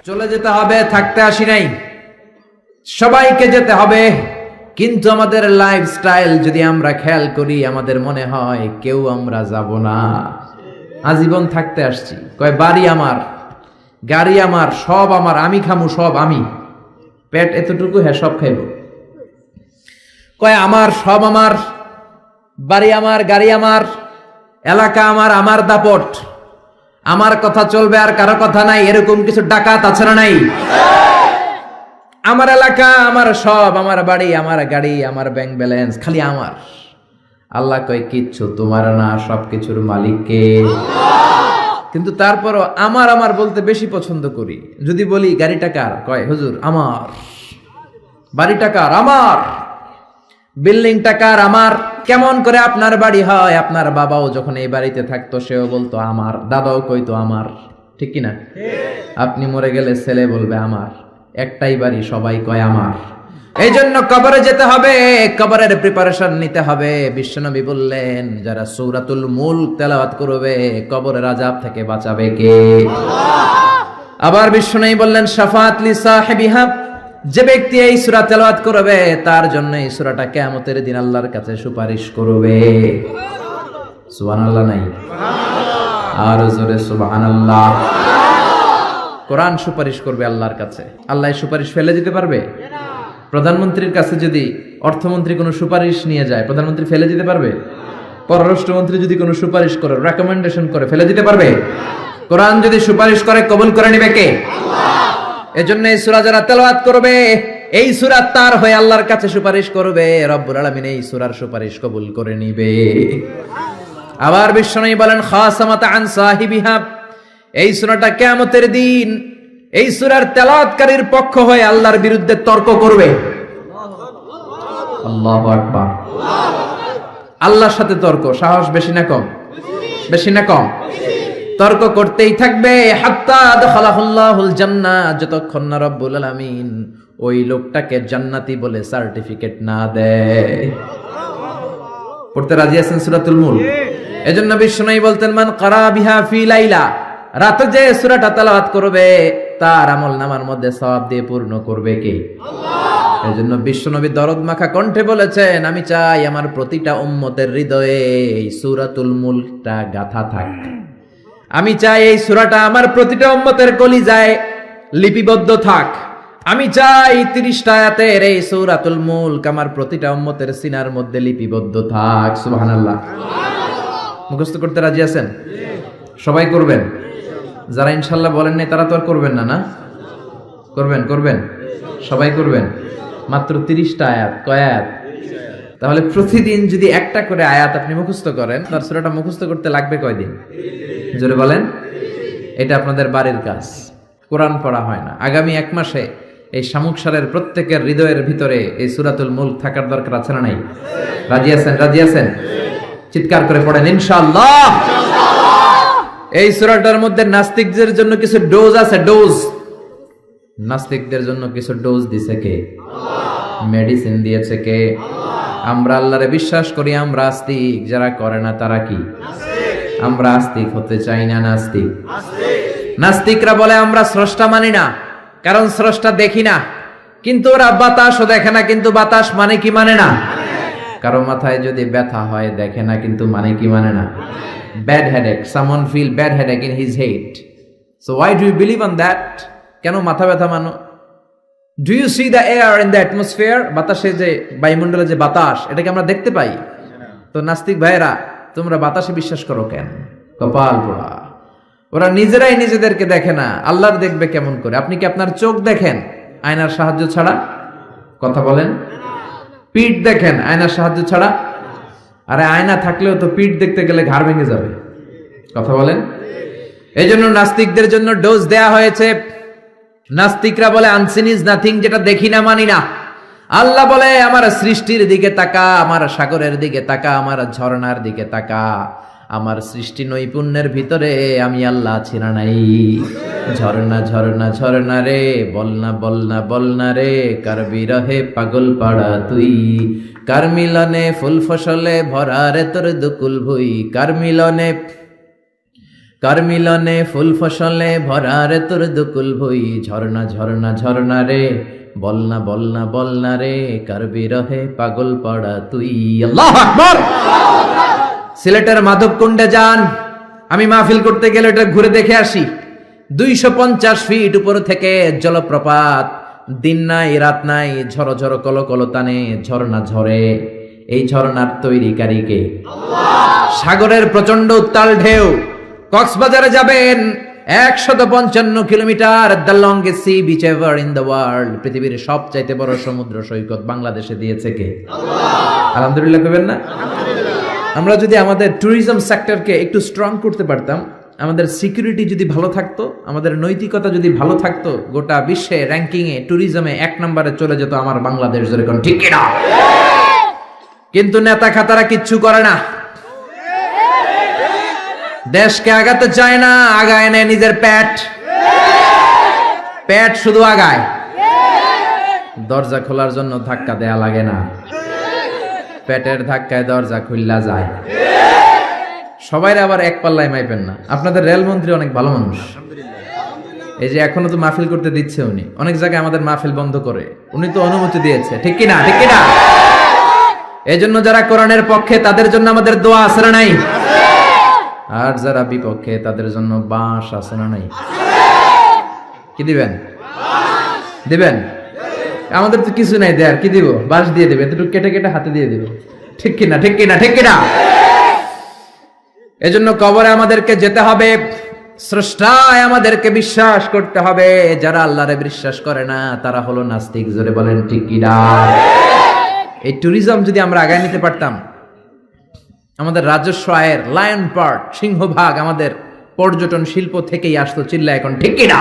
চলে যেতে হবে, থাকতে আসি নাই, সবাইকে যেতে হবে। কিন্তু আমাদের লাইফস্টাইল যদি আমরা খেয়াল করি, আমাদের মনে হয় কেউ আমরা যাব না, আজীবন থাকতে আসছি। কয় বাড়ি আমার, গাড়ি আমার, সব আমার, আমি খামু সব আমি, পেট এতটুকু, হ্যাঁ সব খাইব। কয় আমার, সব আমার, বাড়ি আমার, গাড়ি আমার, এলাকা আমার, আমার দাপট, আমার কথা চলবে আর কারো কথা নাই, এরকম কিছু ডাকাত আছে না নাই? আমার এলাকা, আমার সব, আমার বাড়ি, আমার গাড়ি, আমার ব্যাংক ব্যালেন্স, খালি আমার। আল্লাহ কয় কিচ্ছু তোমার না, সবকিছুর মালিক কে? কিন্তু তারপরও আমার আমার বলতে বেশি পছন্দ করি। যদি বলি গাড়িটা কার, কয় হুজুর আমার, বাড়িটা কার, আমার, বিল্ডিংটা কার, আমার। কেমন করে আপনার বাড়ি হয়? আপনার বাবাও যখন এই বাড়িতে থাকতো সেও বলতো আমার, দাদাও কইতো আমার, ঠিক কিনা? আপনি মরে গেলে ছেলে বলবে আমার, একটাই বাড়ি, সবাই কয় আমার। এই জন্য কবরে যেতে হবে, কবরের প্রিপারেশন নিতে হবে। বিশ্বনবী বললেন যারা সূরাতুল মুলক তেলাওয়াত করবে কবরের আযাব থেকে বাঁচাবে কে? আবার বিশ্বনবী বললেন শাফাআত লি সাহিবিহা, যে ব্যক্তি এই সূরা তেলাওয়াত করবে তার জন্য এই সূরাটা কিয়ামতের দিন আল্লাহর কাছে সুপারিশ করবে। সুবহানাল্লাহ নাই? আর জোরে সুবহানাল্লাহ। কোরআন সুপারিশ করবে আল্লাহর কাছে। আল্লাহ সুপারিশ ফেলে দিতে পারবে? প্রধানমন্ত্রীর কাছে যদি অর্থমন্ত্রী কোনো সুপারিশ নিয়ে যায়, প্রধানমন্ত্রী ফেলে দিতে পারবে? পররাষ্ট্রমন্ত্রী যদি কোনো সুপারিশ করে, রেকমেন্ডেশন করে, ফেলে দিতে পারবে? কোরআন যদি সুপারিশ করে, কবুল করে নিবে কে? এজন্য এই সূরা যারা তেলাওয়াত করবে, এই সূরা তার হয়ে আল্লাহর কাছে সুপারিশ করবে, রব্বুল আলামিন এই সূরার সুপারিশ কবুল করে নিবে। আবার বিশ্বনবী বলেন খাসামাত আন সাহিবিহা, এই সূরাটা কিয়ামতের দিন এই সূরার তেলাওয়াতকারীর পক্ষ হয়ে আল্লাহর বিরুদ্ধে তর্ক করবে। আল্লাহু আকবার। আল্লাহর সাথে তর্ক, সাহস বেশি না কম? বেশি না কম? তর্ক করতেই থাকবে হাত্তা দাখালাহুল্লাহুল জান্নাহ, যতক্ষণ না রব্বুল আলামিন ওই লোকটাকে জান্নাতি বলে সার্টিফিকেট না দেয়। পড়তে রাজি আছেন সূরাতুল মুলক? এজন্য বিশ্বনবী বলতেন মান ক্বারা বিহা ফি লাইলা, রাতে যে সূরাটা তেলাওয়াত করবে তার আমলনামার মধ্যে সওয়াব দিয়ে পূর্ণ করবে কে? আল্লাহ। এজন্য বিশ্বনবী দরদ মাখা কণ্ঠে বলেছেন আমি চাই আমার প্রতিটা উম্মতের হৃদয়ে এই সূরাতুল মুলকটা গাঁথা থাক। আমি চাই এই সূরাটা আমার প্রতিটা উম্মতের কলিজায় লিপিবদ্ধ থাক। আমি চাই 30টা আয়াতের এই সূরাতুল মুলক আমার প্রতিটা উম্মতের সিনার মধ্যে লিপিবদ্ধ থাক। সুবহানাল্লাহ। মুখস্থ করতে রাজি আছেন? সবাই করবেন? যারা ইনশাআল্লাহ বলেন নাই তারা তো আর করবেন না, না? করবেন? করবেন? সবাই করবেন? মাত্র 30টা আয়াত। কয় আয়াত? তাহলে প্রতিদিন যদি একটা করে আয়াত আপনি মুখস্থ করেন, তার সূরাটা মুখস্থ করতে লাগবে কয়দিন? জোরে বলেন। এটা আপনাদের বাড়ির কাজ। কোরআন পড়া হয় না। আগামী 1 মাসে এই শামুকসারের প্রত্যেকের হৃদয়ের ভিতরে এই সূরাতুল মুলক থাকার দরকার আছে না নাই? রাজি আছেন? রাজি আছেন? চিৎকার করে পড়েন ইনশাআল্লাহ। এই সূরাটার মধ্যে নাস্তিকদের জন্য কিছু ডোজ আছে, ডোজ। নাস্তিকদের জন্য কিছু ডোজ দিয়েছে কে? আল্লাহ। মেডিসিন দিয়েছে কে? আল্লাহ। আমরা আল্লাহরে বিশ্বাস করি, আমরা আস্তিক। যারা করে না তারা কি? নাস্তিক। আমরা আস্তিক হতে চাই না নাস্তিক? আস্তিক। নাস্তিকরা বলে আমরা স্রষ্টা মানি না, কারণ স্রষ্টা দেখি না। কিন্তু ওরা বাতাসও দেখে না, কিন্তু বাতাস মানে কি মানে না? কারো মাথায় যদি ব্যথা হয় দেখে না, কিন্তু মানে কি মানে না? Bad headache, someone feel bad headache in his head. So why do you believe on that? কেন মাথা ব্যথা মানো? Do you see the air in the atmosphere? বাতাসে যে বায়ুমণ্ডলে যে বাতাস, এটাকে আমরা দেখতে পাই। তো নাস্তিক ভাইরা তোমরা বাতাসে বিশ্বাস করো কেন? কপাল পোড়া। ওরা নিজেরাই নিজেদেরকে দেখে না, আল্লাহর দেখবে কেমন করে? আপনি কি আপনার চোখ দেখেন আয়নার সাহায্য ছাড়া? কথা বলেন। পিঠ দেখেন আয়নার সাহায্য ছাড়া? আরে আয়না থাকলেও তো পিঠ দেখতে গেলে ঘাড় ভেঙে যাবে। কথা বলেন। এই জন্য নাস্তিকদের জন্য ডোজ দেয়া হয়েছে। নাস্তিকরা বলে আনসিন ইজ নাথিং, যেটা দেখি না মানি না। আল্লাহ বলে আমার সৃষ্টির দিকে তাকা, আমার সাগরের দিকে তাকা, আমার ঝর্ণার দিকে তাকা। আমার সৃষ্টি নৈপুণ্যের ভিতরে আমি আল্লাহ আছি না নাই? ঝর্ণা ঝর্ণা ঝর্ণা রে, বলনা বলনা বলনা রে, কার বিরহে পাগল পাড়া তুই, কার মিলনে ফুল ফসলে ভরা রে তোর দুকুল ভুই, কার মিলনে কার মিলনে ফুল ফসলে ভরা রে তোর দুকুল ভুই, ঝর্ণা ঝর্ণা ঝর্ণা রে, বলনা বলনা বলনা রে, কার বিরহে পাগল পড়া তুই। আল্লাহু আকবার। সিলেটের মাধবকুণ্ডে যান, আমি মাহফিল করতে গেলে এটা ঘুরে দেখে আসি। 250 ফিট উপর থেকে জলপ্রপাত, দিন নাই রাত নাই, ঝড়ো ঝড়ো কলো কলো টানে ঝর্ণা ঝরে। এই ঝর্ণার তৈরিকারীকে আল্লাহ। সাগরের প্রচন্ড উত্তাল ঢেউ, কক্সবাজারে যাবেন 155 kilometre, the longest sea beach ever in the world, পৃথিবীর সবচাইতে বড় সমুদ্র সৈকত বাংলাদেশে দিয়েছে কে? আল্লাহ। আলহামদুলিল্লাহ কইবেন না? আমরা যদি আমাদের ট্যুরিজম সেক্টরকে একটু স্ট্রং করতে পারতাম, আমাদের সিকিউরিটি যদি ভালো থাকতো, আমাদের নৈতিকতা যদি ভালো থাকতো, গোটা বিশ্বে র্যাঙ্কিং এ ট্যুরিজমে 1 নম্বরে চলে যেত আমার বাংলাদেশ, যেরকম ঠিক কিনা? কিন্তু নেতা খাতারা কিচ্ছু করে না, দেশকে আগাতে চায় না, আগায় নেয় নিজের পেট শুধু আগায়। দরজা খোলার জন্য ধাক্কা দেয়া লাগে না, পেটের ধাক্কায় দরজা খুললা যায়। সবাই আবার এক পাল্লায় মাইপেন না। আপনাদের রেলমন্ত্রী অনেক ভালো মানুষ, এই যে এখনো তো মাহফিল করতে দিচ্ছে উনি, অনেক জায়গায় আমাদের মাহফিল বন্ধ করে, উনি তো অনুমতি দিয়েছে, ঠিক কিনা? ঠিক কিনা? এই জন্য যারা কোরআনের পক্ষে তাদের জন্য আমাদের দোয়া আছে না নাই? আর যারা বিপক্ষে তাদের জন্য বাঁশ আছে না নাই? কি দিবেন? দিবেন? আমাদের তো কিছু নাই দেয়ার, কি দিব? বাঁশ দিয়ে দেবে, এতটুকু কেটে কেটে হাতে দিয়ে দেবে, ঠিক কিনা? ঠিক কিনা? ঠিক কিনা? এজন্য কবরে আমাদেরকে যেতে হবে, স্রষ্টায় আমাদেরকে বিশ্বাস করতে হবে। যারা আল্লাহরে বিশ্বাস করে না তারা হলো নাস্তিক। জোরে বলেন ঠিক কিনা? এই ট্যুরিজম যদি আমরা আগায় নিতে পারতাম, আমাদের রাজস্ব আয়ের লায়ন পার্ট, সিংহভাগ আমাদের পর্যটন শিল্প থেকেই আসতো। চিল্লা এখন ঠিক কিনা?